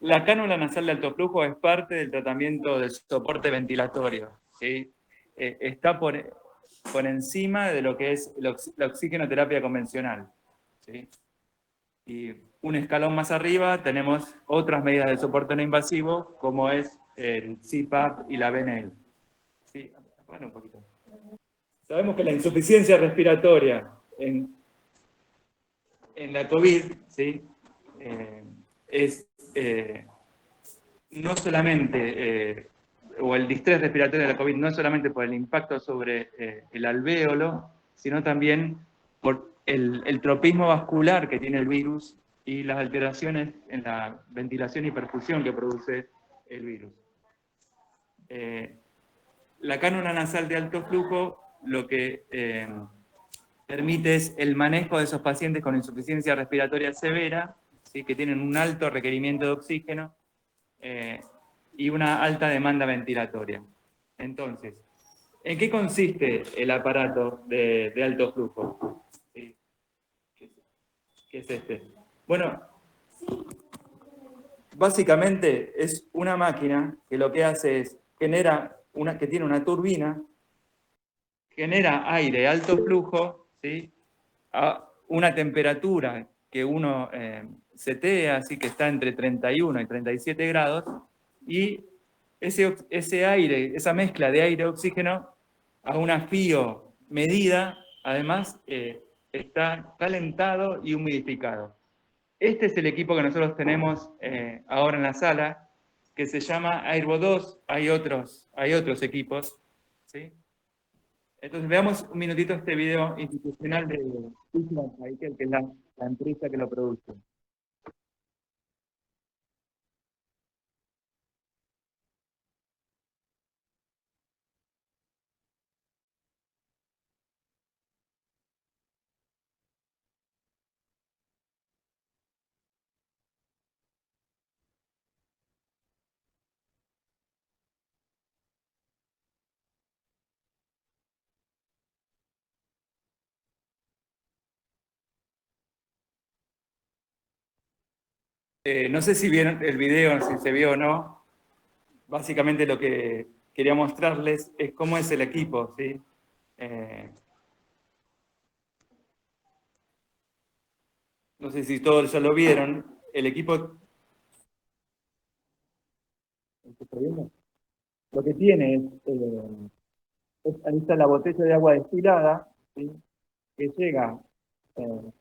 La cánula nasal de alto flujo es parte del tratamiento del soporte ventilatorio, ¿sí? Está por encima de lo que es la oxigenoterapia convencional, ¿sí? Y un escalón más arriba tenemos otras medidas de soporte no invasivo, como es el CPAP y la BNL. Sí, bueno, un poquito. Sabemos que la insuficiencia respiratoria en la COVID, ¿sí? Es no solamente, o el distrés respiratorio de la COVID, no solamente por el impacto sobre el alvéolo, sino también por el tropismo vascular que tiene el virus y las alteraciones en la ventilación y perfusión que produce el virus. La cánula nasal de alto flujo lo que permite es el manejo de esos pacientes con insuficiencia respiratoria severa, ¿sí? Que tienen un alto requerimiento de oxígeno y una alta demanda ventilatoria. Entonces, ¿en qué consiste el aparato de alto flujo? ¿Sí? ¿Qué es este? Bueno, básicamente es una máquina que lo que hace es que tiene una turbina, genera aire alto flujo, ¿sí? A una temperatura que uno setea, así que está entre 31 y 37 grados, y ese aire, esa mezcla de aire y oxígeno, a una frío medida, además está calentado y humidificado. Este es el equipo que nosotros tenemos ahora en la sala, que se llama Airbo 2, hay otros equipos, ¿sí? Entonces veamos un minutito este video institucional de Eastman Cycle, que es la empresa que lo produce. No sé si vieron el video, si se vio o no. Básicamente lo que quería mostrarles es cómo es el equipo, ¿sí? Eh, no sé si todos ya lo vieron. El equipo, lo que tiene ahí está la botella de agua destilada, ¿sí? Que llega eh,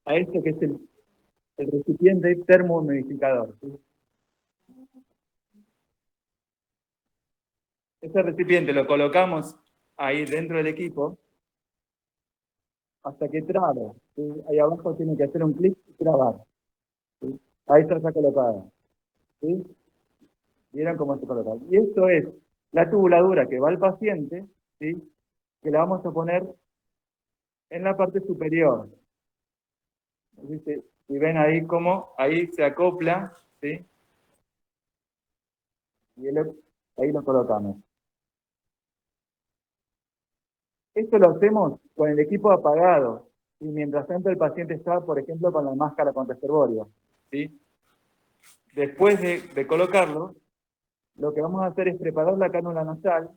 a esto que es el recipiente termohumidificador, ¿sí? Ese recipiente lo colocamos ahí dentro del equipo hasta que trabe, ¿sí? Ahí abajo tiene que hacer un clic y trabar, ¿sí? Ahí está ya colocada, ¿sí? ¿Vieron cómo se coloca? Y esto es la tubuladura que va al paciente, ¿sí? Que la vamos a poner en la parte superior. ¿Viste? Y ven ahí cómo ahí se acopla, ¿sí? Y ahí lo colocamos. Esto lo hacemos con el equipo apagado y mientras tanto el paciente está, por ejemplo, con la máscara contra reservorio, ¿sí? Después de colocarlo, lo que vamos a hacer es preparar la cánula nasal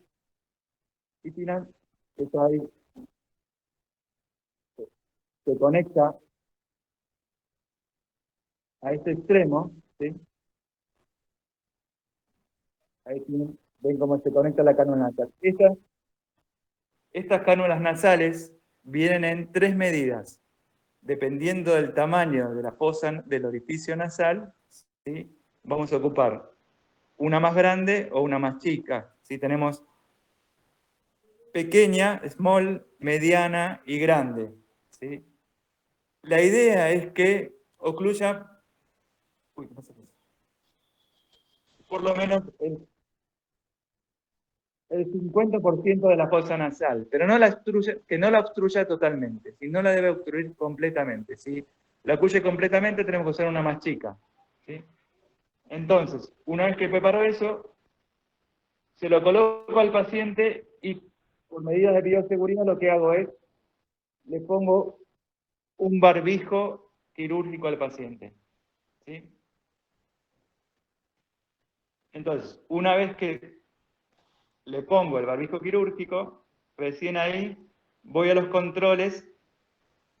y final, que está ahí, se conecta a este extremo, ¿sí? Ahí tienen, ven cómo se conecta la cánula nasal. Estas cánulas nasales vienen en tres medidas, dependiendo del tamaño de la fosa del orificio nasal, ¿sí? Vamos a ocupar una más grande o una más chica. ¿Sí? Tenemos pequeña, small, mediana y grande, ¿sí? La idea es que ocluya por lo menos el 50% de la fosa nasal, pero que no la obstruya totalmente, si no la debe obstruir completamente. Si la obstruye completamente, tenemos que usar una más chica, ¿sí? Entonces, una vez que preparo eso, se lo coloco al paciente y por medidas de bioseguridad lo que hago es, le pongo un barbijo quirúrgico al paciente, ¿sí? Entonces, una vez que le pongo el barbijo quirúrgico, recién ahí voy a los controles,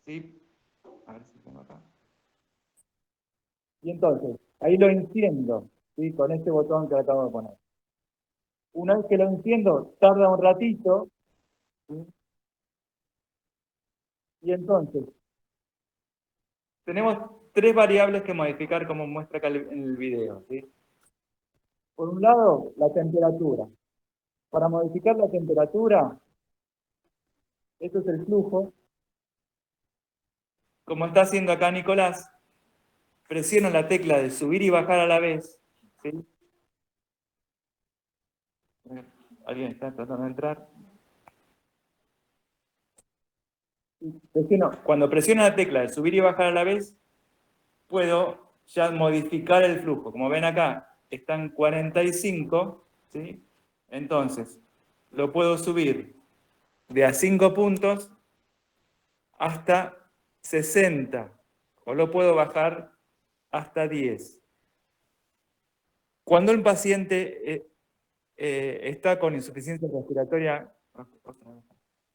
¿sí? A ver si tengo acá. Y entonces, ahí lo enciendo, ¿sí? Con este botón que acabo de poner. Una vez que lo enciendo, tarda un ratito, ¿sí? Y entonces, tenemos tres variables que modificar como muestra acá en el video, ¿sí? Por un lado, la temperatura. Para modificar la temperatura, esto es el flujo. Como está haciendo acá Nicolás, presiono la tecla de subir y bajar a la vez, ¿sí? ¿Alguien está tratando de entrar? Cuando presiono la tecla de subir y bajar a la vez, puedo ya modificar el flujo. Como ven acá, está en 45, ¿sí? Entonces, lo puedo subir de a 5 puntos hasta 60, o lo puedo bajar hasta 10. Cuando un paciente está con insuficiencia respiratoria,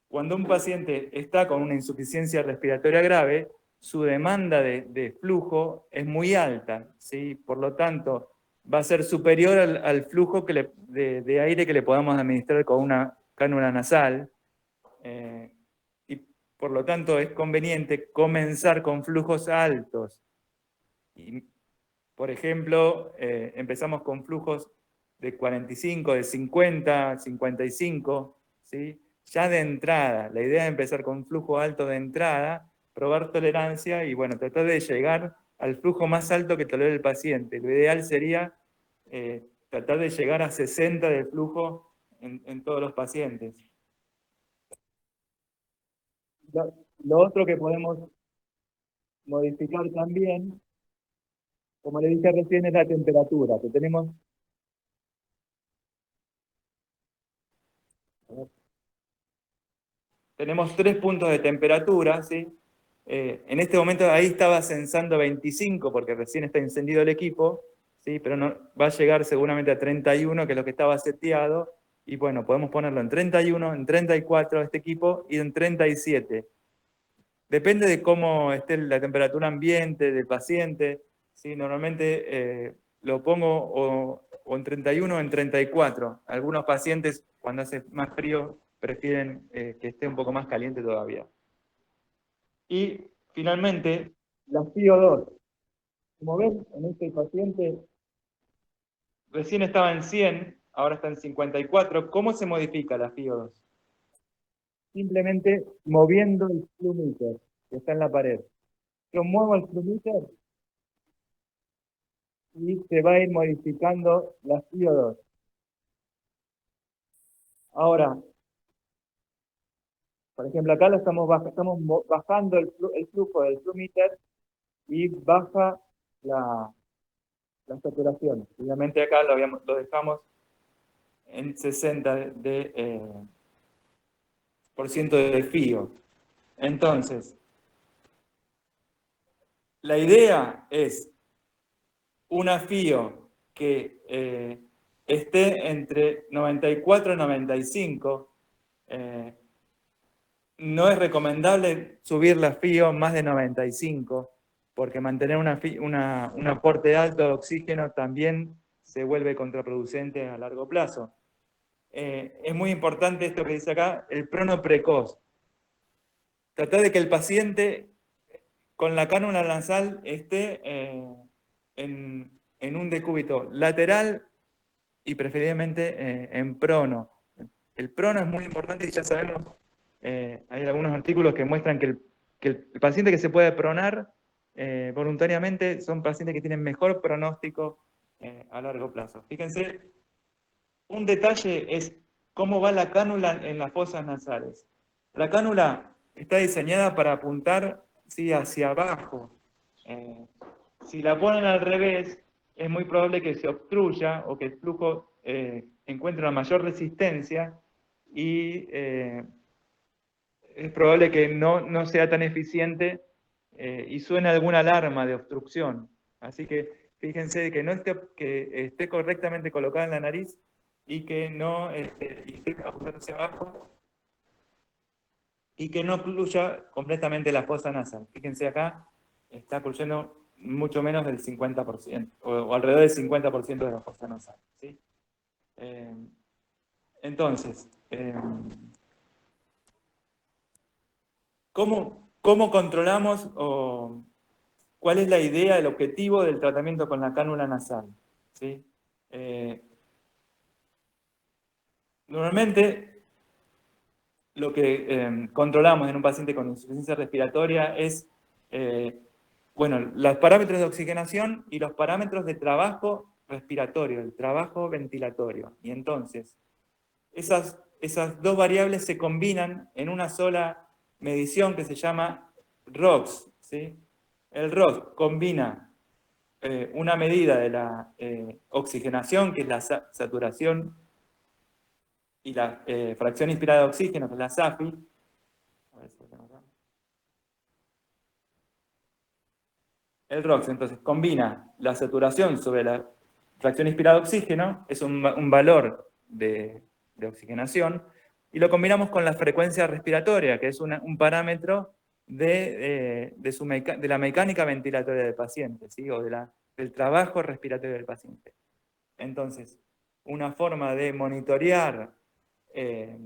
cuando un paciente está con una insuficiencia respiratoria grave, su demanda de flujo es muy alta, ¿sí? Por lo tanto, va a ser superior al flujo de aire que le podamos administrar con una cánula nasal. Y por lo tanto, es conveniente comenzar con flujos altos. Y, por ejemplo, empezamos con flujos de 45, de 50, 55, ¿sí? Ya de entrada. La idea es empezar con flujo alto de entrada, probar tolerancia y, bueno, tratar de llegar al flujo más alto que tolere el paciente. Lo ideal sería tratar de llegar a 60 de flujo en todos los pacientes. Lo otro que podemos modificar también, como le dije recién, es la temperatura, que tenemos 3 puntos de temperatura, ¿sí? En este momento ahí estaba censando 25 porque recién está encendido el equipo, ¿sí? Pero no, va a llegar seguramente a 31, que es lo que estaba seteado, y bueno, podemos ponerlo en 31, en 34 este equipo y en 37. Depende de cómo esté la temperatura ambiente del paciente, ¿sí? Normalmente lo pongo o en 31 o en 34. Algunos pacientes, cuando hace más frío, prefieren que esté un poco más caliente todavía. Y finalmente, la FIO2. Como ven, en este paciente recién estaba en 100, ahora está en 54. ¿Cómo se modifica la FIO2? Simplemente moviendo el flumíter que está en la pared. Yo muevo el flumíter y se va a ir modificando la FIO2. Ahora, por ejemplo, acá lo estamos bajando el flujo del flumíter y baja la saturación. Obviamente acá lo dejamos en 60 por ciento de FIO. Entonces, la idea es una FIO que esté entre 94 y 95. No es recomendable subir la FIO más de 95, porque mantener un aporte alto de oxígeno también se vuelve contraproducente a largo plazo. Es muy importante esto que dice acá, el prono precoz. Tratar de que el paciente con la cánula nasal esté en un decúbito lateral y preferiblemente en prono. El prono es muy importante y ya sabemos, hay algunos artículos que muestran que el paciente que se puede pronar voluntariamente son pacientes que tienen mejor pronóstico a largo plazo. Fíjense, un detalle es cómo va la cánula en las fosas nasales. La cánula está diseñada para apuntar, ¿sí?, hacia abajo. Si la ponen al revés, es muy probable que se obstruya o que el flujo encuentre una mayor resistencia y es probable que no sea tan eficiente y suene alguna alarma de obstrucción. Así que Fíjense que, no esté, que esté correctamente colocada en la nariz y que no y esté apuntando hacia abajo y que no ocluya completamente la fosa nasal. Fíjense acá, está ocluyendo mucho menos del 50%, o alrededor del 50% de la fosa nasal. ¿Sí? Entonces, ¿cómo controlamos o cuál es la idea, el objetivo del tratamiento con la cánula nasal? ¿Sí? Normalmente, lo que controlamos en un paciente con insuficiencia respiratoria es, bueno, los parámetros de oxigenación y los parámetros de trabajo respiratorio, el trabajo ventilatorio. Y entonces, esas dos variables se combinan en una sola medición que se llama ROX. ¿Sí? El ROX combina una medida de la oxigenación, que es la saturación, y la fracción inspirada de oxígeno, que es la SAFI. A ver si lo tengo acá. El ROX, entonces, combina la saturación sobre la fracción inspirada de oxígeno, es un valor de oxigenación, y lo combinamos con la frecuencia respiratoria, que es un parámetro de la mecánica ventilatoria del paciente, ¿sí? O del trabajo respiratorio del paciente. Entonces, una forma de monitorear eh,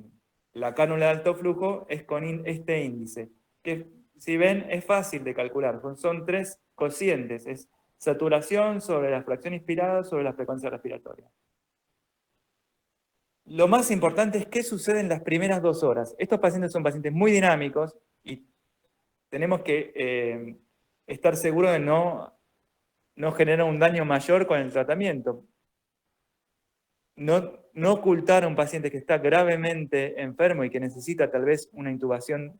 la cánula de alto flujo es con este índice, que si ven es fácil de calcular, son tres cocientes, es saturación sobre la fracción inspirada sobre la frecuencia respiratoria. Lo más importante es qué sucede en las primeras 2 horas. Estos pacientes son pacientes muy dinámicos y tenemos que estar seguros de no generar un daño mayor con el tratamiento. No ocultar a un paciente que está gravemente enfermo y que necesita tal vez una intubación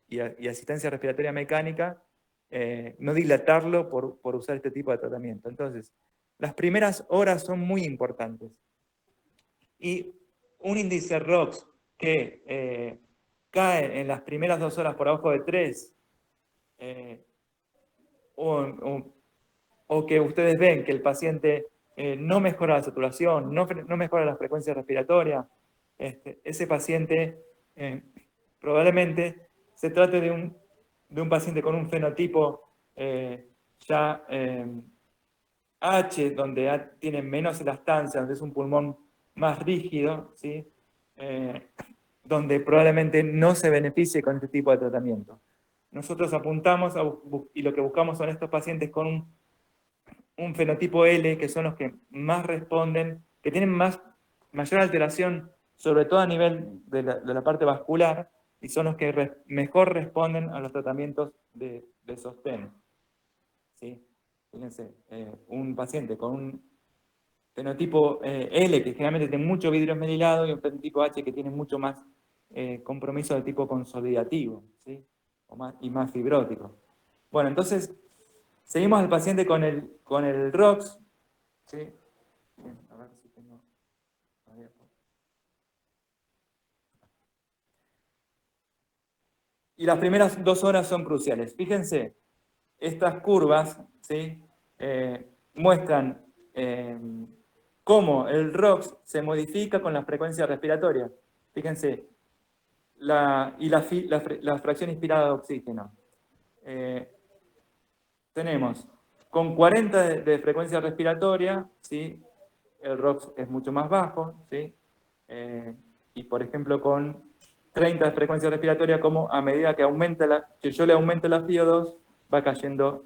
y asistencia respiratoria mecánica, no dilatarlo por usar este tipo de tratamiento. Entonces, las primeras horas son muy importantes. Y un índice ROX que cae en las primeras 2 horas por abajo de 3, o que ustedes ven que el paciente no mejora la saturación, no mejora la frecuencia respiratoria, ese paciente probablemente se trate de un paciente con un fenotipo ya H, donde tiene menos elastancia, donde es un pulmón más rígido, ¿sí? Donde probablemente no se beneficie con este tipo de tratamiento. Nosotros apuntamos y lo que buscamos son estos pacientes con un fenotipo L, que son los que más responden, que tienen mayor alteración, sobre todo a nivel de la parte vascular, y son los que mejor responden a los tratamientos de sostén. ¿Sí? Fíjense, un paciente con un fenotipo L, que generalmente tiene mucho vidrio esmerilado, y un fenotipo H, que tiene mucho más compromiso de tipo consolidativo, ¿sí? Y más fibrótico. Bueno, entonces, seguimos al paciente con el ROX. ¿Sí? Bien, a ver si tengo... Y las primeras 2 horas son cruciales. Fíjense, estas curvas, ¿sí? Muestran cómo el ROX se modifica con la frecuencia respiratoria. Fíjense, la fracción inspirada de oxígeno. Tenemos con 40 de frecuencia respiratoria, ¿sí? El ROX es mucho más bajo, ¿sí? Y por ejemplo con 30 de frecuencia respiratoria, como a medida que yo le aumento la FiO2, va cayendo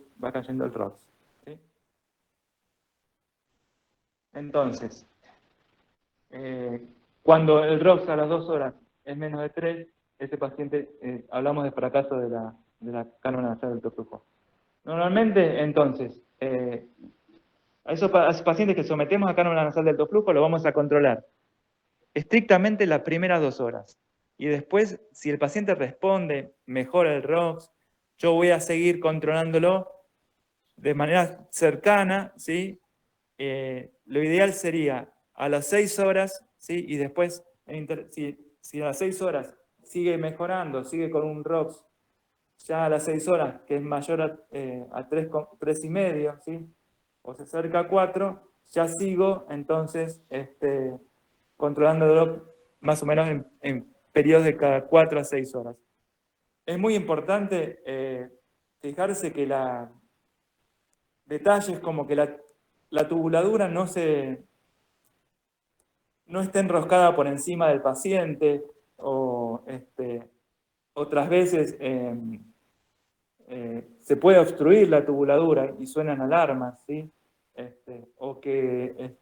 el ROX. ¿Sí? Entonces, cuando el ROX a las 2 horas es menos de 3, ese paciente, hablamos de fracaso de la cánula nasal del alto flujo. Normalmente, entonces, a esos pacientes que sometemos a cánula nasal de alto flujo lo vamos a controlar estrictamente las primeras 2 horas. Y después, si el paciente responde, mejora el ROX, yo voy a seguir controlándolo de manera cercana, ¿sí? Lo ideal sería a las 6 horas, ¿sí? Y después, si a las 6 horas sigue mejorando, sigue con un ROX ya a las 6 horas, que es mayor a 3,5, ¿sí? o se acerca a 4, ya sigo entonces controlándolo más o menos en periodos de cada 4 a 6 horas. Es muy importante fijarse que detalles como que la tubuladura no esté enroscada por encima del paciente, o otras veces se puede obstruir la tubuladura y suenan alarmas, ¿sí? O que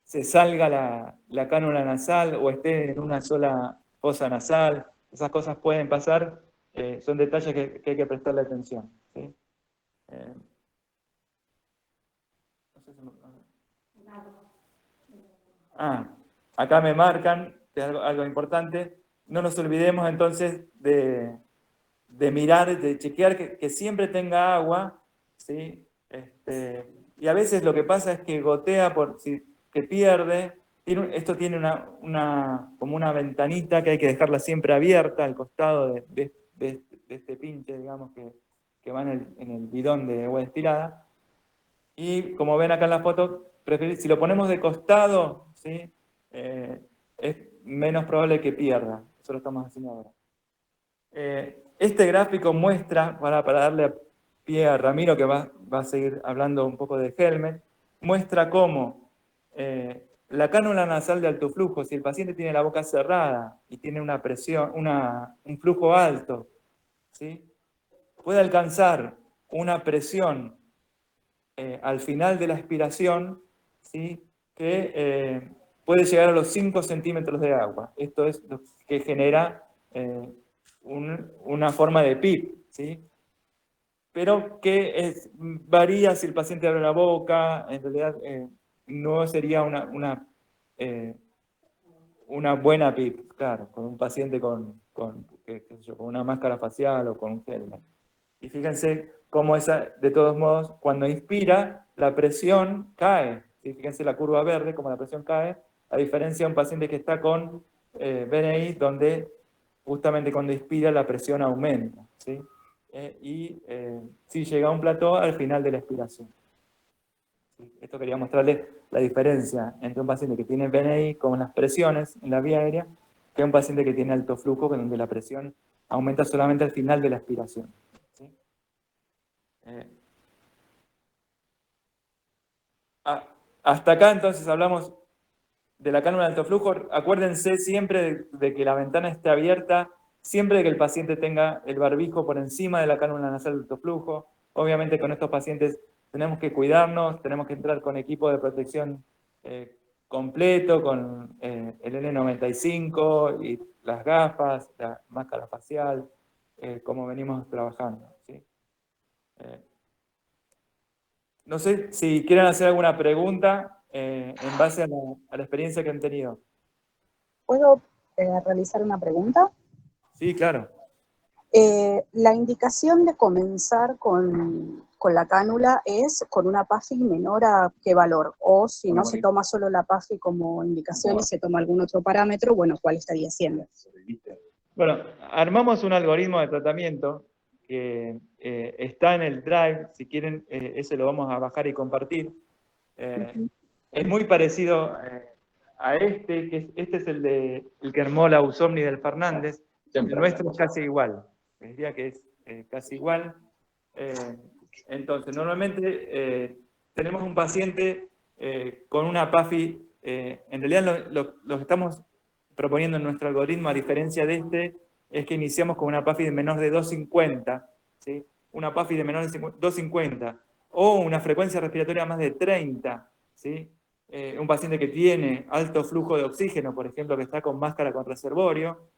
se salga la cánula nasal o esté en una sola fosa nasal. Esas cosas pueden pasar, son detalles que hay que prestarle atención, ¿sí? No sé si acá me marcan, que es algo importante. No nos olvidemos entonces de mirar, de chequear que siempre tenga agua, ¿sí? Y a veces lo que pasa es que gotea que pierde. Esto tiene como una ventanita que hay que dejarla siempre abierta al costado de este pinche, digamos, que va en el bidón de agua destilada. Y como ven acá en la foto, si lo ponemos de costado, ¿sí? Es menos probable que pierda. Eso lo estamos haciendo ahora. Este gráfico muestra, para darle pie a Ramiro, que va a seguir hablando un poco de Helmet, muestra cómo la cánula nasal de alto flujo, si el paciente tiene la boca cerrada y tiene una presión, un flujo alto, ¿sí? Puede alcanzar una presión al final de la aspiración, ¿sí? Que puede llegar a los 5 centímetros de agua. Esto es lo que genera una forma de PIP, ¿sí? Pero que varía si el paciente abre la boca. En realidad no sería una buena PIP, claro, con un paciente con una máscara facial o con un helmet. Y fíjense cómo de todos modos, cuando inspira, la presión cae. ¿Sí? Fíjense la curva verde, cómo la presión cae, a diferencia de un paciente que está con BNI, donde justamente cuando inspira la presión aumenta. ¿Sí? Sí, llega a un plató al final de la expiración. ¿Sí? Esto quería mostrarles la diferencia entre un paciente que tiene BNI con las presiones en la vía aérea, que un paciente que tiene alto flujo, donde la presión aumenta solamente al final de la expiración. ¿Sí? Hasta acá entonces hablamos de la cánula de alto flujo. Acuérdense siempre de que la ventana esté abierta, siempre de que el paciente tenga el barbijo por encima de la cánula nasal de alto flujo. Obviamente con estos pacientes tenemos que cuidarnos, tenemos que entrar con equipo de protección completo, con el N95 y las gafas, la máscara facial, como venimos trabajando. ¿Sí? No sé si quieren hacer alguna pregunta en base a la experiencia que han tenido. ¿Puedo realizar una pregunta? Sí, claro. La indicación de comenzar con la cánula es con una PAFI menor a qué valor, o si no se toma solo la PAFI como indicación y se toma algún otro parámetro, bueno, ¿cuál estaría siendo? Bueno, armamos un algoritmo de tratamiento que está en el Drive. Si quieren, ese lo vamos a bajar y compartir. Es muy parecido a que este es el que armó la Usomni del Fernández. El nuestro es casi igual. Les diría que es casi igual. Entonces, normalmente tenemos un paciente con una PAFI. En realidad, lo que estamos proponiendo en nuestro algoritmo, a diferencia de es que iniciamos con una PAFI de menos de 250, ¿sí? Una PAFI de menor de 250, o una frecuencia respiratoria más de 30, ¿sí? Un paciente que tiene alto flujo de oxígeno, por ejemplo, que está con máscara con reservorio,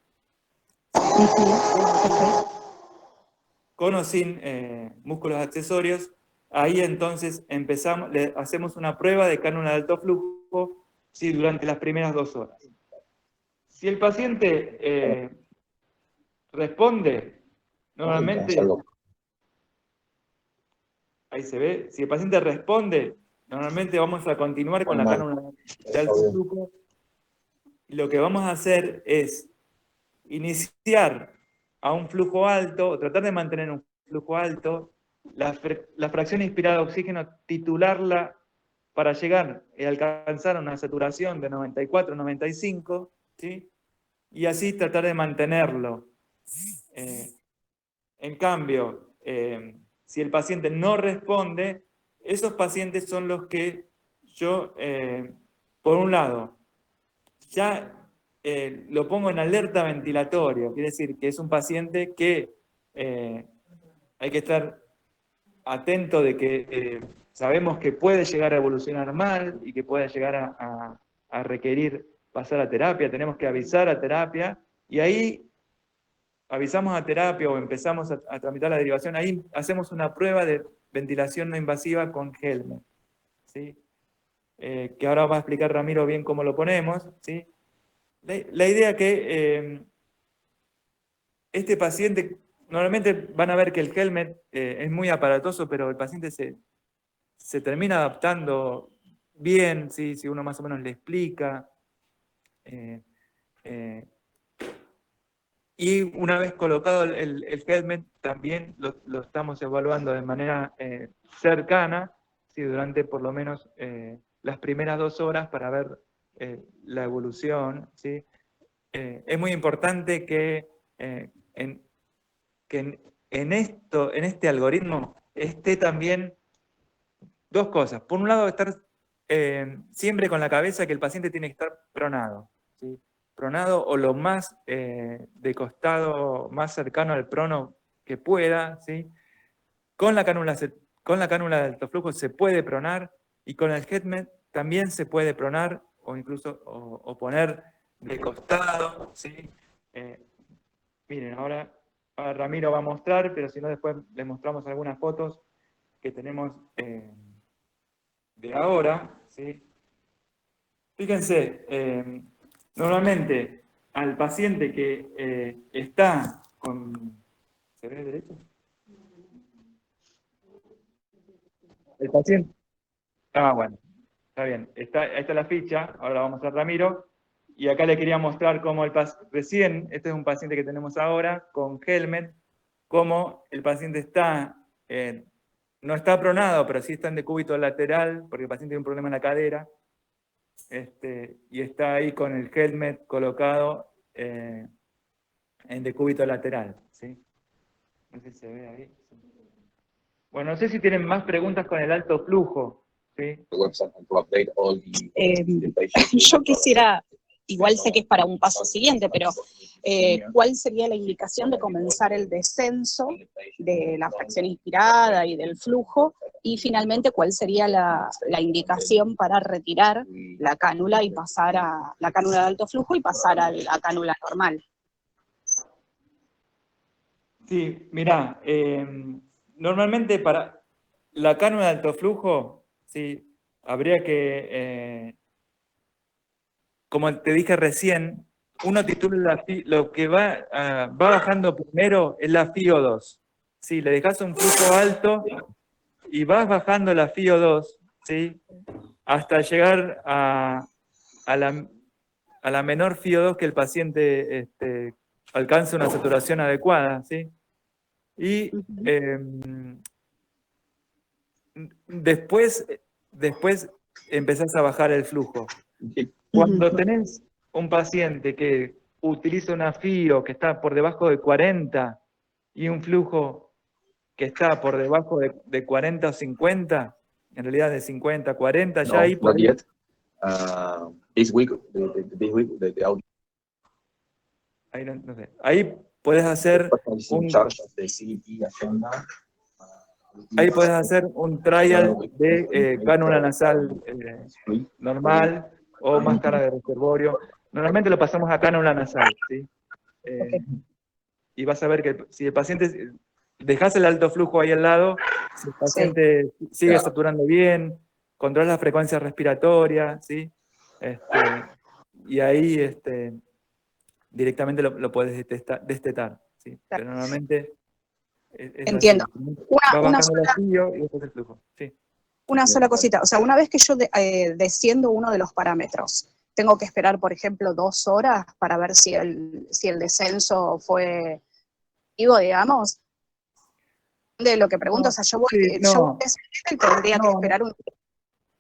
con o sin músculos accesorios. Ahí entonces hacemos una prueba de cánula de alto flujo, ¿sí? Durante las primeras 2 horas. Si el paciente responde, normalmente, ahí se ve, si el paciente responde, normalmente vamos a continuar con la cánula de alto flujo. Y lo que vamos a hacer es iniciar a un flujo alto, o tratar de mantener un flujo alto, la fracción inspirada de oxígeno, titularla para llegar y alcanzar una saturación de 94, 95, ¿sí? Y así tratar de mantenerlo. En cambio, si el paciente no responde, esos pacientes son los que yo, por un lado, ya lo pongo en alerta ventilatorio, quiere decir que es un paciente que hay que estar atento de que sabemos que puede llegar a evolucionar mal y que puede llegar a requerir pasar a terapia, tenemos que avisar a terapia, y ahí avisamos a terapia o empezamos a tramitar la derivación, ahí hacemos una prueba de ventilación no invasiva con Helmet, ¿sí? Que ahora va a explicar Ramiro bien cómo lo ponemos, ¿sí? La idea que este paciente, normalmente van a ver que el Helmet es muy aparatoso, pero el paciente se termina adaptando bien, ¿sí? Si uno más o menos le explica. Y una vez colocado el Helmet, también lo estamos evaluando de manera cercana, ¿sí? Durante por lo menos las primeras 2 horas para ver la evolución, ¿sí? Es muy importante que, en este algoritmo esté también 2 cosas. Por un lado, estar siempre con la cabeza que el paciente tiene que estar pronado, ¿sí? Pronado o lo más de costado, más cercano al prono que pueda, ¿sí? Con la cánula de alto flujo se puede pronar, y con el Helmet también se puede pronar o incluso o poner de costado, ¿sí? Miren, ahora Ramiro va a mostrar, pero si no después les mostramos algunas fotos que tenemos de ahora, ¿sí? Fíjense, normalmente al paciente que está con... ¿Se ve derecho? El paciente... Ah, bueno, está bien. Ahí está la ficha, ahora la vamos a Ramiro. Y acá le quería mostrar cómo recién, este es un paciente que tenemos ahora con Helmet, cómo el paciente está, no está pronado, pero sí está en decúbito lateral, porque el paciente tiene un problema en la cadera. Y está ahí con el Helmet colocado en decúbito lateral, ¿sí? No sé si se ve ahí. Bueno, no sé si tienen más preguntas con el alto flujo, ¿sí? Yo quisiera, igual sé que es para un paso siguiente, pero ¿cuál sería la indicación de comenzar el descenso de la fracción inspirada y del flujo? Y finalmente, ¿cuál sería la indicación para retirar la cánula y pasar a la cánula de alto flujo y pasar a la cánula normal? Sí, mirá, normalmente para la cánula de alto flujo, sí, habría que, como te dije recién, uno titula lo que va bajando primero es la FiO2. Sí, le dejas un flujo alto y vas bajando la FiO2, ¿sí? Hasta llegar a la menor FiO2 que el paciente alcance una saturación adecuada, ¿sí? Y después empezás a bajar el flujo. Cuando tenés un paciente que utiliza una FiO que está por debajo de 40 y un flujo que está por debajo de 40 o 50, en realidad de 50 a 40, ya ahí podés... Ahí puedes hacer un trial de cánula nasal normal o máscara de reservorio. Normalmente lo pasamos a cánula nasal, ¿sí? Y vas a ver que si el paciente, dejás el alto flujo ahí al lado, si el paciente sigue saturando bien, controla la frecuencia respiratoria, ¿sí? Y ahí directamente lo puedes destetar, ¿sí? Pero normalmente es Entiendo. así. Va bajando la FiO y después el flujo, sí. Una sola cosita, o sea, una vez que yo desciendo uno de los parámetros, ¿tengo que esperar, por ejemplo, 2 horas para ver si el descenso fue activo, digamos? de lo que pregunto, o No, sea, yo sí, yo voy no, a esa cita y tendría que no, esperar un...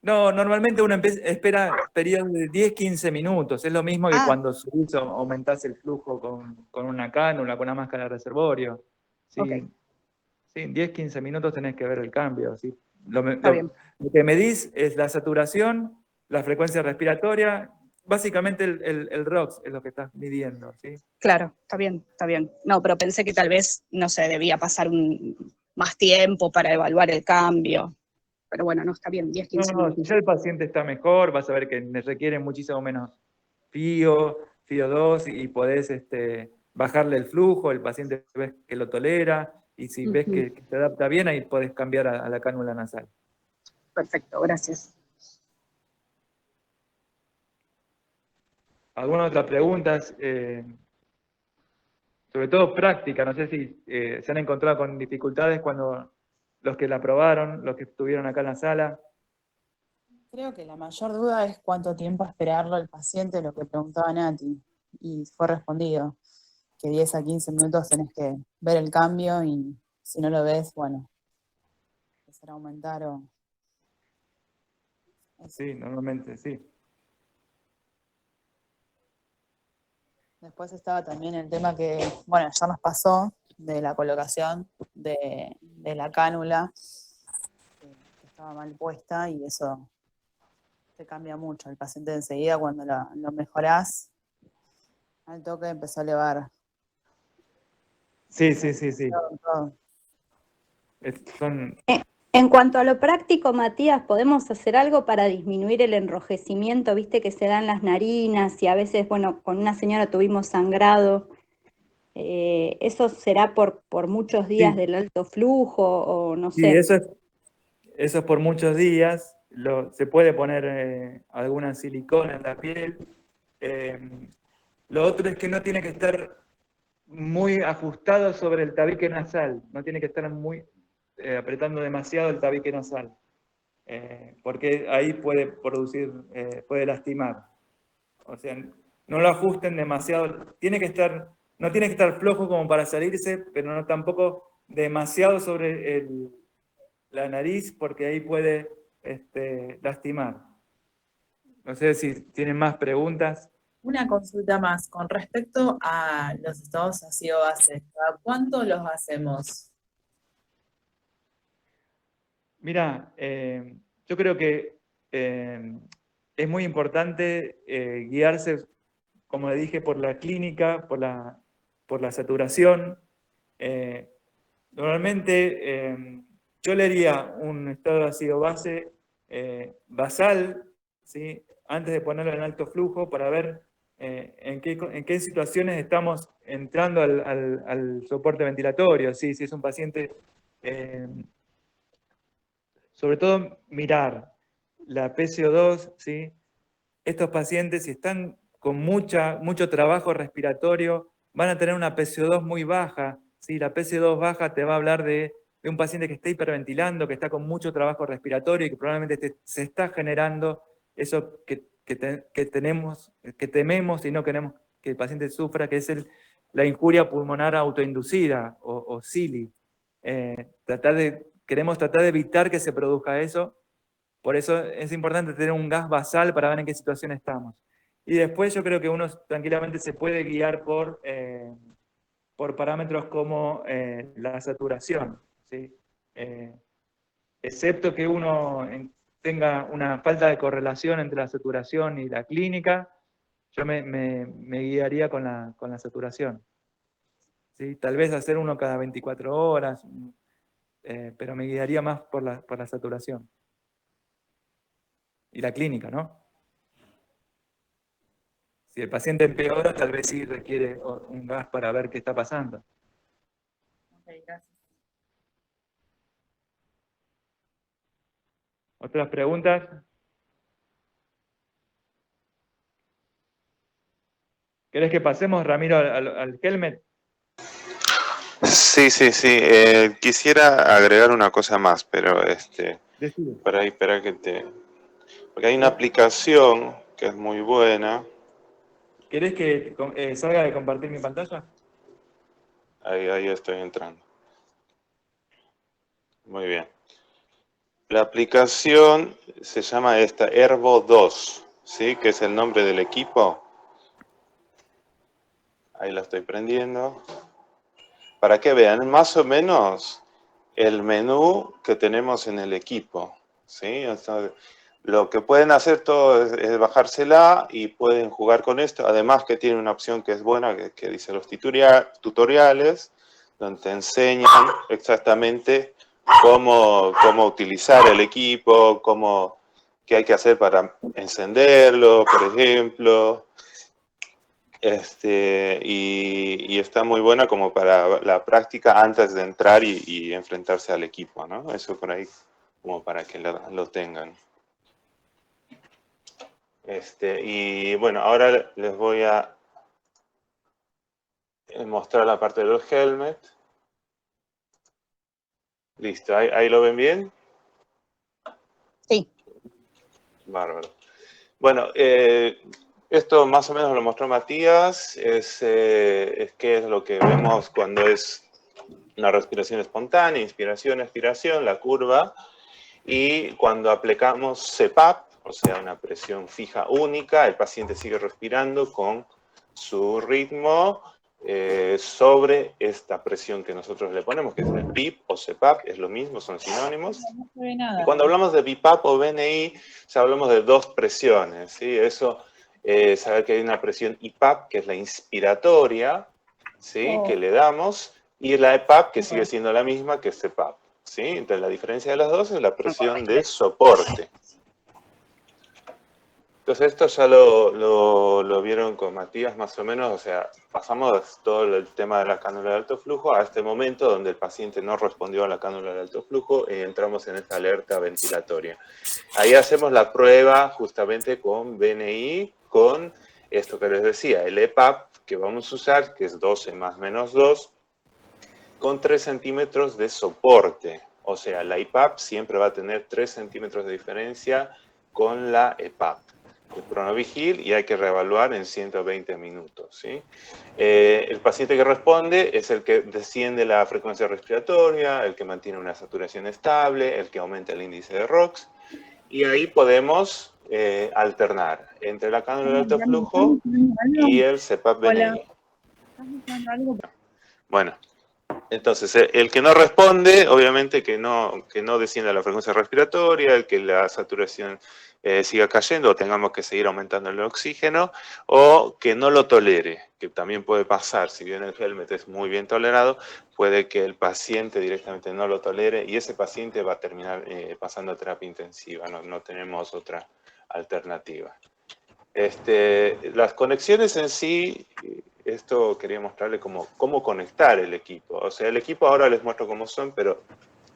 no, normalmente uno espera periodos de 10-15 minutos. Es lo mismo que Ah, cuando subís o aumentás el flujo con una cánula, con una máscara de reservorio. ok, Sí, sí, en 10-15 minutos tenés que ver el cambio. ¿Sí? Lo, me- está bien. lo que medís es la saturación, la frecuencia respiratoria, básicamente el ROX es lo que estás midiendo. ¿Sí? Claro, está bien, está bien. No, pero pensé que tal vez, no sé, debía pasar más tiempo para evaluar el cambio. Pero bueno, no, está bien, 10, No, 15 no, si minutos. ya el paciente está mejor, vas a ver que requiere muchísimo menos FIO, FIO2 y podés bajarle el flujo, el paciente ves que lo tolera y si ves Ujú. que se adapta bien, ahí podés cambiar a la cánula nasal. Perfecto, gracias. ¿Alguna otra pregunta? Sobre todo práctica, no sé si se han encontrado con dificultades cuando los que la probaron, los que estuvieron acá en la sala. Creo que la mayor duda es cuánto tiempo esperarlo el paciente, lo que preguntaba Nati, y fue respondido, que 10 a 15 minutos tenés que ver el cambio y si no lo ves, bueno, empezar a aumentar o eso. Sí, normalmente, sí. Después estaba también el tema que, bueno, ya nos pasó de la colocación de la cánula, que estaba mal puesta y eso te cambia mucho. El paciente enseguida cuando lo mejorás, al toque empezó a elevar Sí, la sí, sí, sí. presión, todo. Son, En cuanto a lo práctico, Matías, ¿podemos hacer algo para disminuir el enrojecimiento, viste, que se da en las narinas y a veces, bueno, con una señora tuvimos sangrado? ¿Eso será por muchos días sí, del alto flujo o no sí, sé? eso es por muchos días. Se puede poner alguna silicona en la piel. Eh, lo otro es que no tiene que estar muy ajustado sobre el tabique nasal, no tiene que estar muy apretando demasiado el tabique nasal, porque ahí puede producir, puede lastimar. O sea, no lo ajusten demasiado, no tiene que estar flojo como para salirse, pero no tampoco demasiado sobre la nariz, porque ahí puede lastimar. No sé si tienen más preguntas. Una consulta más con respecto a los estados ácido-base. ¿Cada cuánto los hacemos? Mira, yo creo que es muy importante guiarse, como le dije, por la clínica, por la saturación. Eh, Normalmente yo le haría un estado de ácido base basal, ¿sí? Antes de ponerlo en alto flujo para ver en qué situaciones estamos entrando al soporte ventilatorio. ¿Sí? Si es un paciente, eh, sobre todo mirar la PCO2, ¿sí? Estos pacientes, si están con mucho trabajo respiratorio, van a tener una PCO2 muy baja. ¿Sí? La PCO2 baja te va a hablar de un paciente que está hiperventilando, que está con mucho trabajo respiratorio y que probablemente se está generando eso que tememos y no queremos que el paciente sufra, que es la injuria pulmonar autoinducida o SILI. Queremos tratar de evitar que se produzca eso. Por eso es importante tener un gas basal para ver en qué situación estamos. Y después yo creo que uno tranquilamente se puede guiar por parámetros como la saturación, ¿sí? Eh, Excepto que uno tenga una falta de correlación entre la saturación y la clínica, yo me guiaría con la saturación. ¿Sí? Tal vez hacer uno cada 24 horas, pero me guiaría más por la saturación. Y la clínica, ¿no? Si el paciente empeora, tal vez sí requiere un gas para ver qué está pasando. Ok, gracias. ¿Otras preguntas? ¿Querés que pasemos, Ramiro, al helmet? Sí, sí, sí. Quisiera agregar una cosa más, pero Decide. para ahí, espera que te... Porque hay una aplicación que es muy buena. ¿Querés que salga de compartir mi pantalla? Ahí estoy entrando. Muy bien. La aplicación se llama esta Herbo 2, ¿sí? Que es el nombre del equipo. Ahí la estoy prendiendo. Para que vean más o menos el menú que tenemos en el equipo, ¿sí? O sea, lo que pueden hacer todo es bajársela y pueden jugar con esto. Además que tiene una opción que es buena, que dice los tutoriales, donde te enseñan exactamente cómo utilizar el equipo, qué hay que hacer para encenderlo, por ejemplo. Y está muy buena como para la práctica antes de entrar y enfrentarse al equipo, ¿no? Eso por ahí como para que lo tengan. Y bueno, ahora les voy a mostrar la parte del helmet. Listo, ¿ahí lo ven bien? Sí. Bárbaro. Bueno, esto más o menos lo mostró Matías, es qué es lo que vemos cuando es una respiración espontánea, inspiración, expiración, la curva, y cuando aplicamos CPAP, o sea, una presión fija única, el paciente sigue respirando con su ritmo sobre esta presión que nosotros le ponemos, que es el PIP o CPAP, es lo mismo, son sinónimos. No se ve nada. Y cuando hablamos de BiPAP o BNI, ya hablamos de dos presiones, ¿sí? Eso, saber que hay una presión IPAP, que es la inspiratoria, ¿sí? Que le damos, y la EPAP, que sigue siendo la misma, que es CPAP, ¿sí? Entonces, la diferencia de las dos es la presión de soporte. Entonces, esto ya lo vieron con Matías más o menos, o sea, pasamos todo el tema de la cánula de alto flujo a este momento donde el paciente no respondió a la cánula de alto flujo y entramos en esta alerta ventilatoria. Ahí hacemos la prueba justamente con BNI, con esto que les decía, el EPAP que vamos a usar, que es 12 más menos 2, con 3 centímetros de soporte. O sea, la IPAP siempre va a tener 3 centímetros de diferencia con la EPAP. El pronovigil y hay que reevaluar en 120 minutos, ¿sí? El paciente que responde es el que desciende la frecuencia respiratoria, el que mantiene una saturación estable, el que aumenta el índice de ROX, y ahí podemos alternar entre la cánula de alto flujo y el CPAP-BNI. Bueno, entonces el que no responde, obviamente que no descienda la frecuencia respiratoria, el que la saturación siga cayendo o tengamos que seguir aumentando el oxígeno, o que no lo tolere, que también puede pasar. Si bien el helmet es muy bien tolerado, puede que el paciente directamente no lo tolere y ese paciente va a terminar pasando a terapia intensiva, no tenemos otra alternativa. Las conexiones en sí, esto quería mostrarles cómo conectar el equipo. O sea, el equipo ahora les muestro cómo son, pero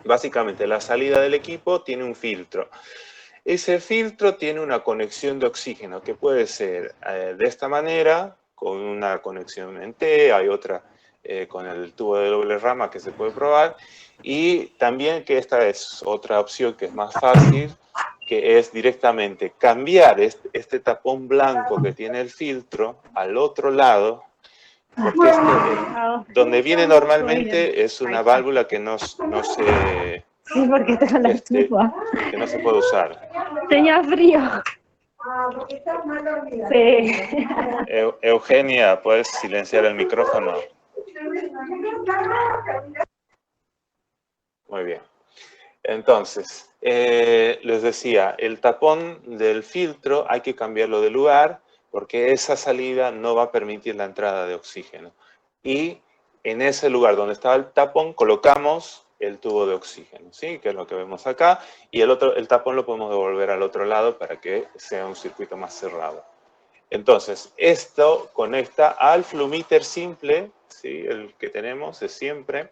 básicamente la salida del equipo tiene un filtro. Ese filtro tiene una conexión de oxígeno que puede ser de esta manera, con una conexión en T, hay otra con el tubo de doble rama que se puede probar, y también que esta es otra opción que es más fácil, que es directamente cambiar este tapón blanco que tiene el filtro al otro lado, porque donde viene normalmente es una válvula que no se... Sí, porque está la estufa. que no se puede usar. Tenía frío. Sí. Eugenia, ¿puedes silenciar el micrófono? Muy bien. Entonces, les decía, el tapón del filtro hay que cambiarlo de lugar porque esa salida no va a permitir la entrada de oxígeno. Y en ese lugar donde estaba el tapón colocamos el tubo de oxígeno, ¿sí? Que es lo que vemos acá. Y el tapón lo podemos devolver al otro lado para que sea un circuito más cerrado. Entonces, esto conecta al flumíter simple, ¿sí? El que tenemos es siempre.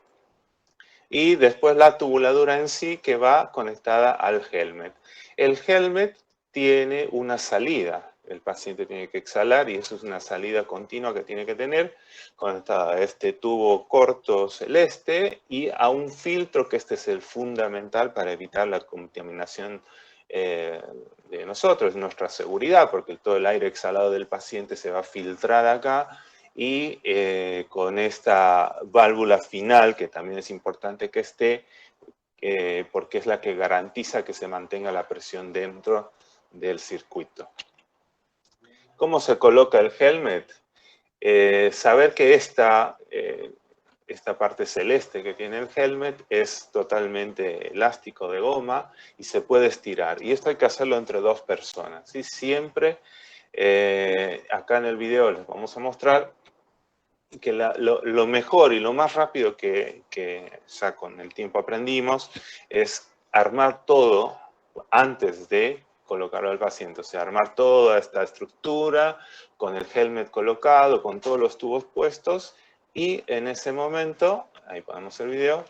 Y después la tubuladura en sí que va conectada al helmet. El helmet tiene una salida. El paciente tiene que exhalar y eso es una salida continua que tiene que tener conectada a este tubo corto celeste y a un filtro que este es el fundamental para evitar la contaminación de nosotros, nuestra seguridad, porque todo el aire exhalado del paciente se va a filtrar acá y con esta válvula final, que también es importante que esté, porque es la que garantiza que se mantenga la presión dentro del circuito. ¿Cómo se coloca el helmet? Saber que esta parte celeste que tiene el helmet es totalmente elástico de goma y se puede estirar. Y esto hay que hacerlo entre dos personas, ¿sí? Siempre, acá en el video les vamos a mostrar que lo mejor y lo más rápido que ya con el tiempo aprendimos es armar todo antes de colocarlo al paciente. O sea, armar toda esta estructura con el helmet colocado, con todos los tubos puestos. Y en ese momento, ahí ponemos el video,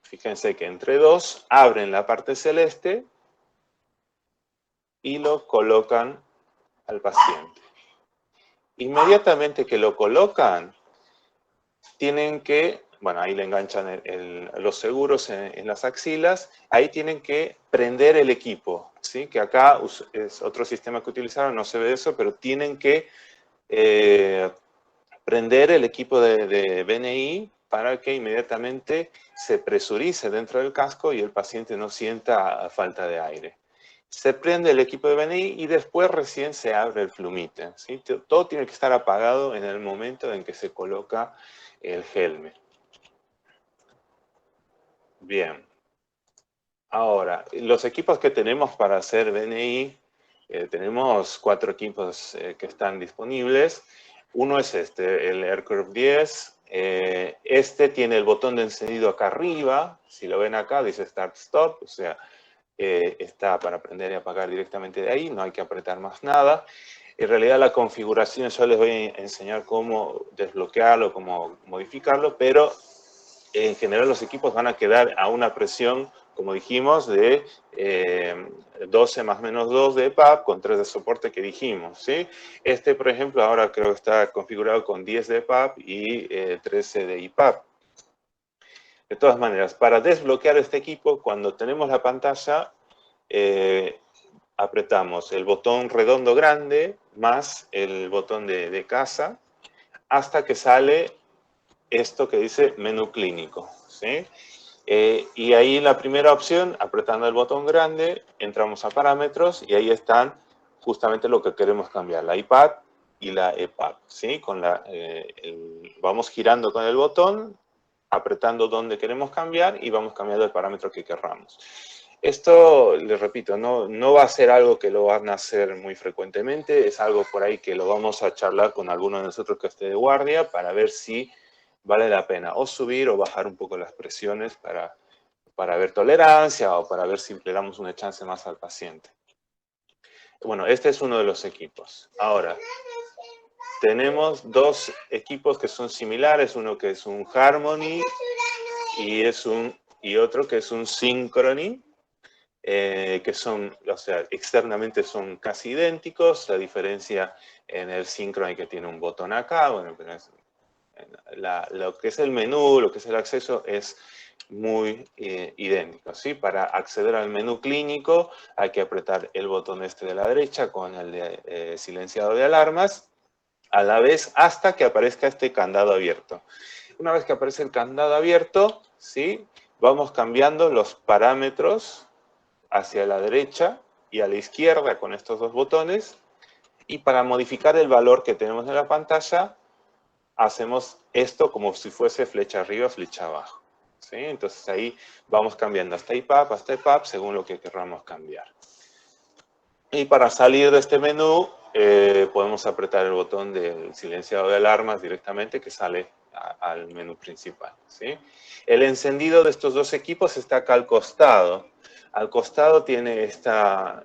fíjense que entre dos abren la parte celeste y lo colocan al paciente. Inmediatamente que lo colocan, tienen que, bueno, ahí le enganchan los seguros en las axilas, ahí tienen que prender el equipo, ¿sí? Que acá es otro sistema que utilizaron, no se ve eso, pero tienen que prender el equipo de BNI para que inmediatamente se presurice dentro del casco y el paciente no sienta falta de aire. Se prende el equipo de BNI y después recién se abre el flumite, ¿sí? Todo tiene que estar apagado en el momento en que se coloca el helmet. Bien. Ahora, los equipos que tenemos para hacer BNI, tenemos 4 equipos que están disponibles. Uno es el AirCurve 10. Este tiene el botón de encendido acá arriba. Si lo ven acá, dice Start Stop. O sea, está para prender y apagar directamente de ahí. No hay que apretar más nada. En realidad la configuración yo les voy a enseñar cómo desbloquearlo, cómo modificarlo, pero en general los equipos van a quedar a una presión, como dijimos, de 12 más menos 2 de EPAP con 3 de soporte que dijimos, ¿sí? Este, por ejemplo, ahora creo que está configurado con 10 de EPAP y 13 de IPAP. De todas maneras, para desbloquear este equipo, cuando tenemos la pantalla, apretamos el botón redondo grande más el botón de casa hasta que sale esto que dice menú clínico, ¿sí? Y ahí en la primera opción, apretando el botón grande, entramos a parámetros y ahí están justamente lo que queremos cambiar, la iPad y la EPAP, ¿sí? Vamos girando con el botón, apretando donde queremos cambiar y vamos cambiando el parámetro que querramos. Esto, les repito, no va a ser algo que lo van a hacer muy frecuentemente, es algo por ahí que lo vamos a charlar con alguno de nosotros que esté de guardia para ver si vale la pena o subir o bajar un poco las presiones para ver tolerancia o para ver si le damos una chance más al paciente. Bueno, este es uno de los equipos. Ahora, tenemos 2 equipos que son similares, uno que es un Harmony y otro que es un Synchrony. Que son, o sea, externamente son casi idénticos, la diferencia en el Synchrony que tiene un botón acá, bueno, pero lo que es el menú, lo que es el acceso es muy idéntico, ¿sí? Para acceder al menú clínico hay que apretar el botón este de la derecha con el de silenciado de alarmas, a la vez hasta que aparezca este candado abierto. Una vez que aparece el candado abierto, ¿sí? Vamos cambiando los parámetros hacia la derecha y a la izquierda con estos 2 botones, y para modificar el valor que tenemos en la pantalla hacemos esto como si fuese flecha arriba, flecha abajo, ¿sí? Entonces ahí vamos cambiando hasta IPAP, según lo que queramos cambiar. Y para salir de este menú podemos apretar el botón del silenciado de alarmas directamente que sale al menú principal, ¿sí? El encendido de estos 2 equipos está acá al costado. Al costado tiene esta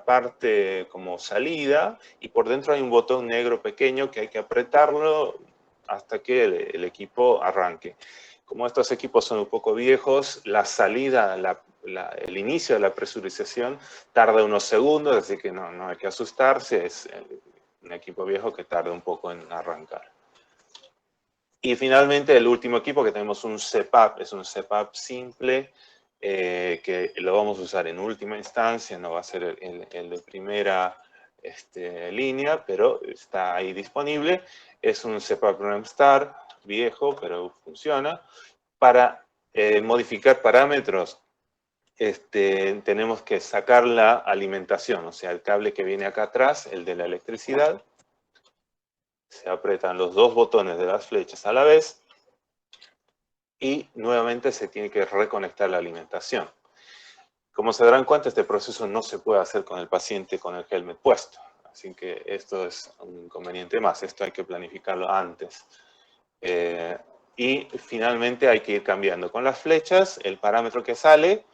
parte como salida y por dentro hay un botón negro pequeño que hay que apretarlo hasta que el equipo arranque. Como estos equipos son un poco viejos, la salida, el inicio de la presurización tarda unos segundos, así que no hay que asustarse, es un equipo viejo que tarda un poco en arrancar. Y finalmente el último equipo que tenemos un CPAP, es un CPAP simple, que lo vamos a usar en última instancia, no va a ser el de primera línea, pero está ahí disponible. Es un CPAP Remstar viejo, pero funciona, para modificar parámetros, tenemos que sacar la alimentación, o sea, el cable que viene acá atrás, el de la electricidad. Se apretan los dos botones de las flechas a la vez y nuevamente se tiene que reconectar la alimentación. Como se darán cuenta, este proceso no se puede hacer con el paciente con el helmet puesto. Así que esto es un inconveniente más. Esto hay que planificarlo antes. Y finalmente hay que ir cambiando con las flechas el parámetro que sale.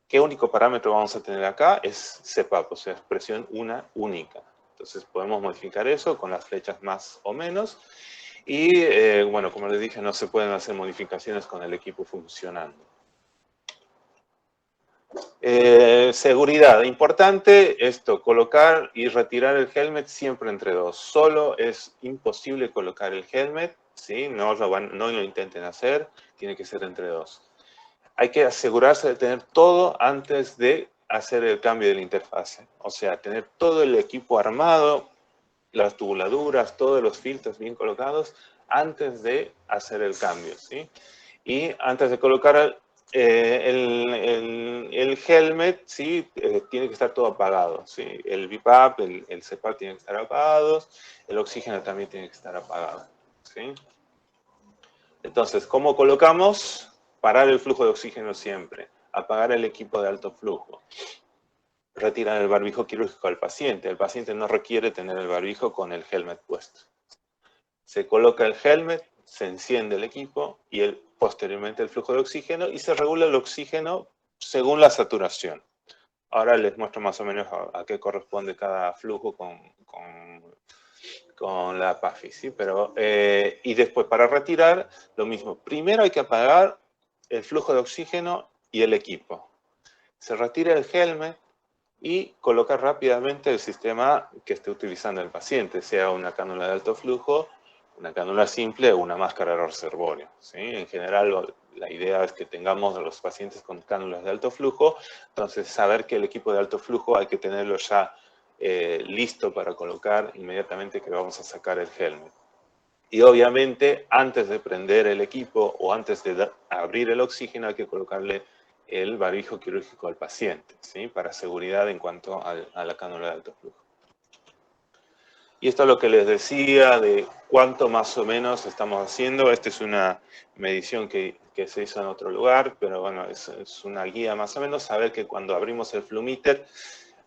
¿Qué único parámetro vamos a tener acá? Es CPAP, o sea, expresión una única. Entonces podemos modificar eso con las flechas más o menos. Y bueno, como les dije, no se pueden hacer modificaciones con el equipo funcionando. Seguridad, importante esto, colocar y retirar el helmet siempre entre dos. Solo es imposible colocar el helmet, ¿sí? No lo intenten hacer, tiene que ser entre dos. Hay que asegurarse de tener todo antes de hacer el cambio de la interfase. O sea, tener todo el equipo armado, las tubuladuras, todos los filtros bien colocados antes de hacer el cambio, ¿sí? Y antes de colocar el helmet, ¿sí? Tiene que estar todo apagado, ¿sí? El BiPAP, el CPAP tiene que estar apagados, el oxígeno también tiene que estar apagado, ¿sí? Entonces, ¿cómo colocamos? Parar el flujo de oxígeno siempre, apagar el equipo de alto flujo, retirar el barbijo quirúrgico al paciente. El paciente no requiere tener el barbijo con el helmet puesto. Se coloca el helmet, se enciende el equipo y posteriormente el flujo de oxígeno y se regula el oxígeno según la saturación. Ahora les muestro más o menos a qué corresponde cada flujo con la PAFI, ¿sí? Pero, y después para retirar, lo mismo. Primero hay que apagar el flujo de oxígeno y el equipo. Se retira el helmet y colocar rápidamente el sistema que esté utilizando el paciente, sea una cánula de alto flujo, una cánula simple o una máscara de reservorio, ¿sí? En general, la idea es que tengamos a los pacientes con cánulas de alto flujo, entonces saber que el equipo de alto flujo hay que tenerlo ya listo para colocar inmediatamente que vamos a sacar el helmet. Y obviamente, antes de prender el equipo o antes de abrir el oxígeno, hay que colocarle el barbijo quirúrgico al paciente, ¿sí? Para seguridad en cuanto a la cánula de alto flujo. Y esto es lo que les decía de cuánto más o menos estamos haciendo. Esta es una medición que se hizo en otro lugar, pero bueno, es una guía más o menos. Saber que cuando abrimos el Flumeter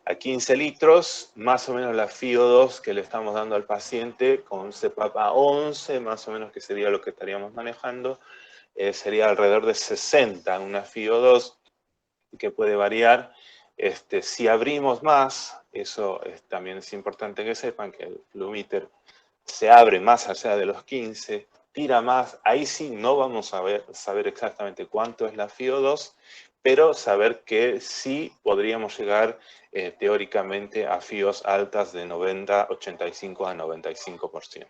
a 15 litros, más o menos la FiO2 que le estamos dando al paciente con CPAP a 11, más o menos que sería lo que estaríamos manejando, sería alrededor de 60, una FiO2 que puede variar. Si abrimos más, eso también es importante que sepan que el Flumeter se abre más allá de los 15, tira más, ahí sí no vamos a saber exactamente cuánto es la FiO2, pero saber que sí podríamos llegar teóricamente a FiOs altas de 90, 85 a 95%.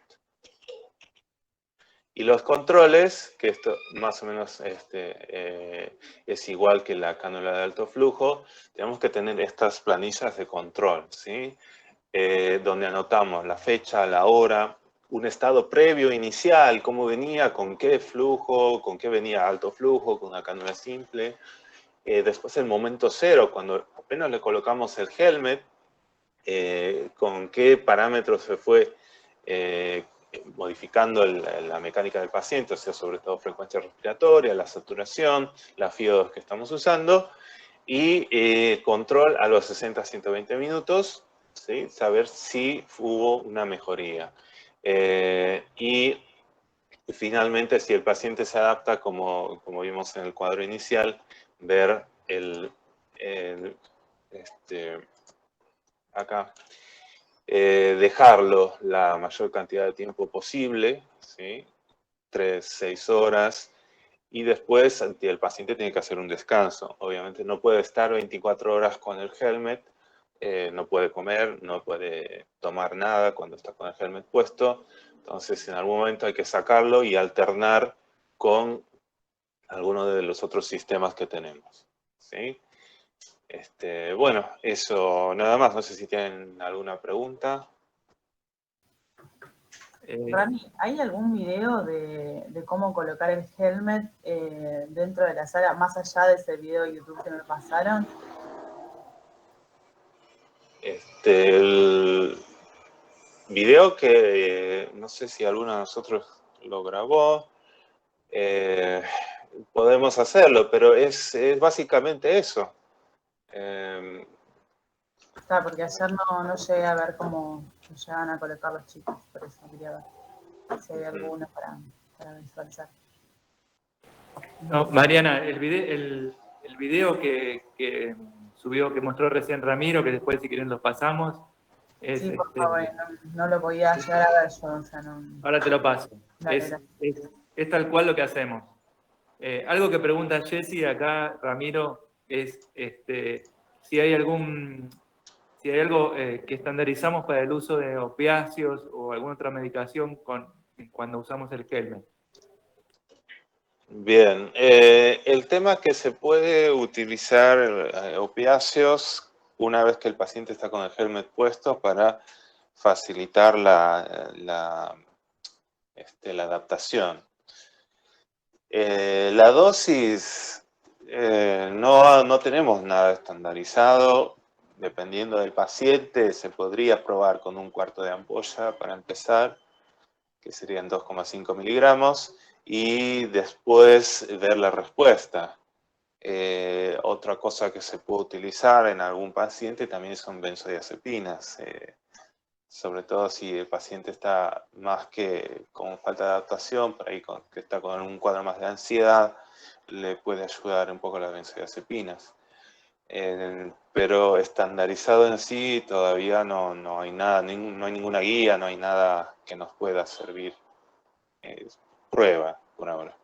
Y los controles, que esto más o menos es igual que la cánula de alto flujo, tenemos que tener estas planillas de control, ¿sí? Donde anotamos la fecha, la hora, un estado previo inicial, cómo venía, con qué flujo, con qué venía alto flujo, con una cánula simple. Después el momento cero, cuando apenas le colocamos el helmet, con qué parámetros se fue modificando la mecánica del paciente, o sea, sobre todo frecuencia respiratoria, la saturación, la FiO2 que estamos usando, y control a los 60 a 120 minutos, ¿sí? Saber si hubo una mejoría. Y finalmente, si el paciente se adapta, como vimos en el cuadro inicial, ver acá, dejarlo la mayor cantidad de tiempo posible, ¿sí? 3, 6 horas, y después el paciente tiene que hacer un descanso. Obviamente no puede estar 24 horas con el helmet, no puede comer, no puede tomar nada cuando está con el helmet puesto, entonces en algún momento hay que sacarlo y alternar con alguno de los otros sistemas que tenemos, ¿sí? Bueno, eso nada más, no sé si tienen alguna pregunta. Rami, ¿hay algún video de cómo colocar el helmet dentro de la sala, más allá de ese video de YouTube que me pasaron? El video que no sé si alguno de nosotros lo grabó, podemos hacerlo, pero es básicamente eso. Está, porque ayer no llegué a ver cómo se llegan a colocar los chicos, por eso quería ver si hay alguno para visualizar. No, Mariana, el video que subió, que mostró recién Ramiro, que después si quieren los pasamos, es, Sí, por favor, no lo podía llegar a ver yo, o sea, no. ahora te lo paso. Dale, dale. Es tal cual lo que hacemos. Algo que pregunta Jessy acá, Ramiro, es si hay algo que estandarizamos para el uso de opiáceos o alguna otra medicación cuando usamos el helmet. Bien, el tema es que se puede utilizar opiáceos una vez que el paciente está con el helmet puesto para facilitar la adaptación. La dosis, no tenemos nada estandarizado. Dependiendo del paciente, se podría probar con 1/4 de ampolla para empezar, que serían 2,5 miligramos, y después ver la respuesta. Otra cosa que se puede utilizar en algún paciente también son benzodiazepinas, sobre todo si el paciente está más que con falta de adaptación, por ahí que está con un cuadro más de ansiedad, le puede ayudar un poco las benzodiazepinas. Pero estandarizado en sí todavía no hay nada, no hay ninguna guía, no hay nada que nos pueda servir. Prueba por ahora.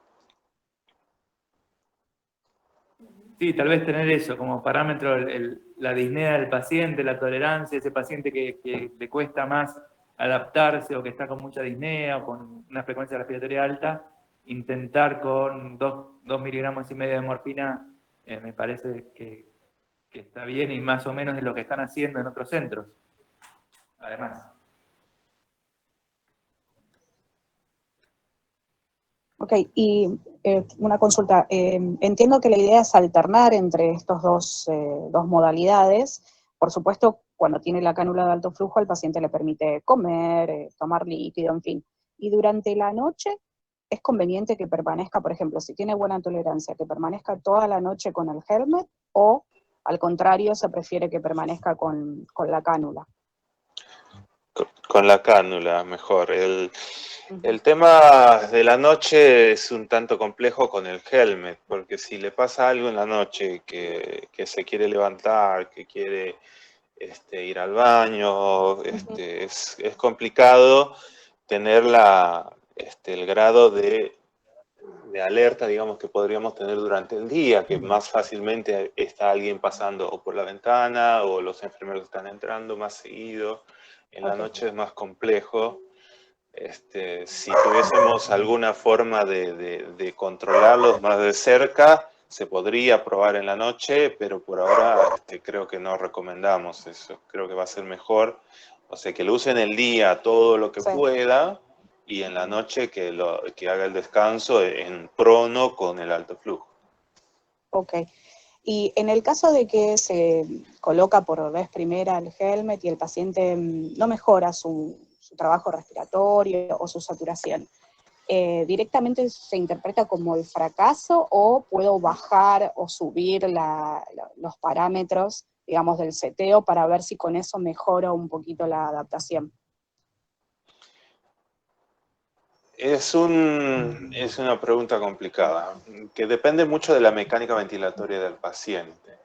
Sí, tal vez tener eso como parámetro, la disnea del paciente, la tolerancia, ese paciente que le cuesta más adaptarse o que está con mucha disnea o con una frecuencia respiratoria alta, intentar con 2,5 miligramos de morfina, me parece que está bien y más o menos es lo que están haciendo en otros centros, además. Ok, y una consulta. Entiendo que la idea es alternar entre estos dos modalidades. Por supuesto, cuando tiene la cánula de alto flujo, al paciente le permite comer, tomar líquido, en fin. Y durante la noche es conveniente que permanezca, por ejemplo, si tiene buena tolerancia, que permanezca toda la noche con el helmet, o al contrario, se prefiere que permanezca con la cánula. Con la cánula, mejor. El tema de la noche es un tanto complejo con el helmet, porque si le pasa algo en la noche, que se quiere levantar, que quiere ir al baño, es complicado tener el grado de alerta, digamos, que podríamos tener durante el día, que más fácilmente está alguien pasando o por la ventana o los enfermeros están entrando más seguido. En la noche es más complejo. Si tuviésemos alguna forma de controlarlos más de cerca, se podría probar en la noche, pero por ahora creo que no recomendamos eso. Creo que va a ser mejor, o sea, que lo use en el día todo lo que pueda, y en la noche que haga el descanso en prono con el alto flujo. Ok. Y en el caso de que se coloca por vez primera el helmet y el paciente no mejora su trabajo respiratorio o su saturación, ¿directamente se interpreta como el fracaso o puedo bajar o subir los parámetros, digamos, del seteo para ver si con eso mejoro un poquito la adaptación? Es una pregunta complicada, que depende mucho de la mecánica ventilatoria del paciente.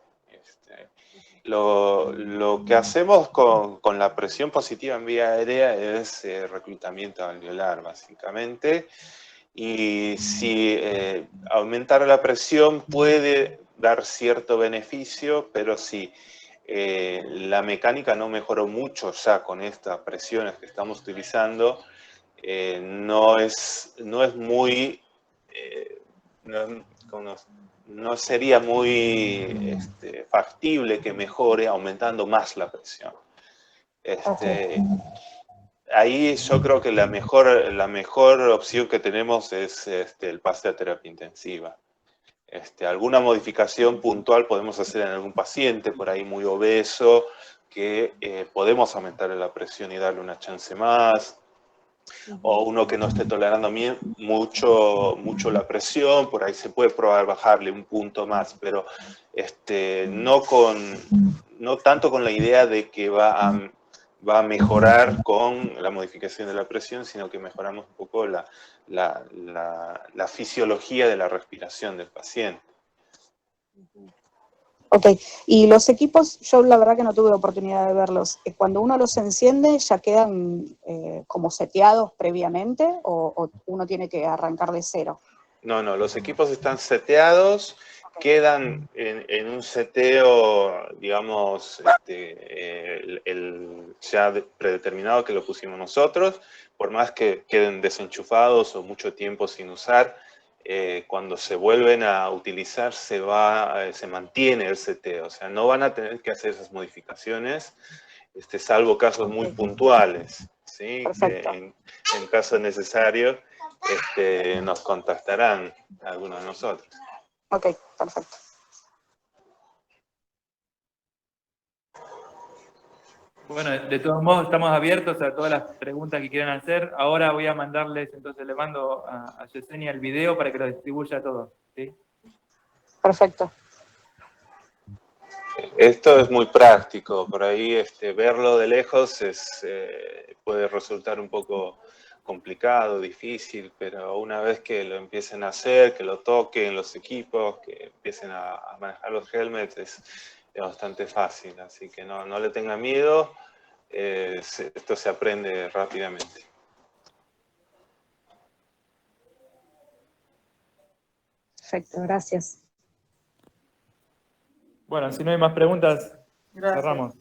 Lo que hacemos con la presión positiva en vía aérea es reclutamiento alveolar, básicamente. Y si aumentar la presión puede dar cierto beneficio, pero si la mecánica no mejoró mucho ya con estas presiones que estamos utilizando, no sería muy factible que mejore aumentando más la presión. ahí yo creo que la mejor opción que tenemos es el pase a terapia intensiva. Alguna modificación puntual podemos hacer en algún paciente, por ahí muy obeso, que podemos aumentarle la presión y darle una chance más, o uno que no esté tolerando mucho la presión, por ahí se puede probar bajarle un punto más, pero no tanto con la idea de que va a mejorar con la modificación de la presión, sino que mejoramos un poco la fisiología de la respiración del paciente. Ok, y los equipos, yo la verdad que no tuve oportunidad de verlos. Cuando uno los enciende, ¿ya quedan como seteados previamente o uno tiene que arrancar de cero? No, los equipos están seteados, quedan en un seteo, digamos, ya predeterminado que lo pusimos nosotros, por más que queden desenchufados o mucho tiempo sin usar, cuando se vuelven a utilizar se mantiene el seteo, o sea, no van a tener que hacer esas modificaciones, salvo casos muy puntuales, ¿sí? En caso necesario, nos contactarán algunos de nosotros. Ok, perfecto. Bueno, de todos modos estamos abiertos a todas las preguntas que quieran hacer. Ahora voy a mandarles, entonces le mando a Yesenia el video para que lo distribuya a todos, ¿sí? Perfecto. Esto es muy práctico, por ahí verlo de lejos puede resultar un poco complicado, difícil, pero una vez que lo empiecen a hacer, que lo toquen los equipos, que empiecen a manejar los helmets, es bastante fácil, así que no le tengan miedo, esto se aprende rápidamente. Perfecto, gracias. Bueno, si no hay más preguntas, Gracias. cerramos.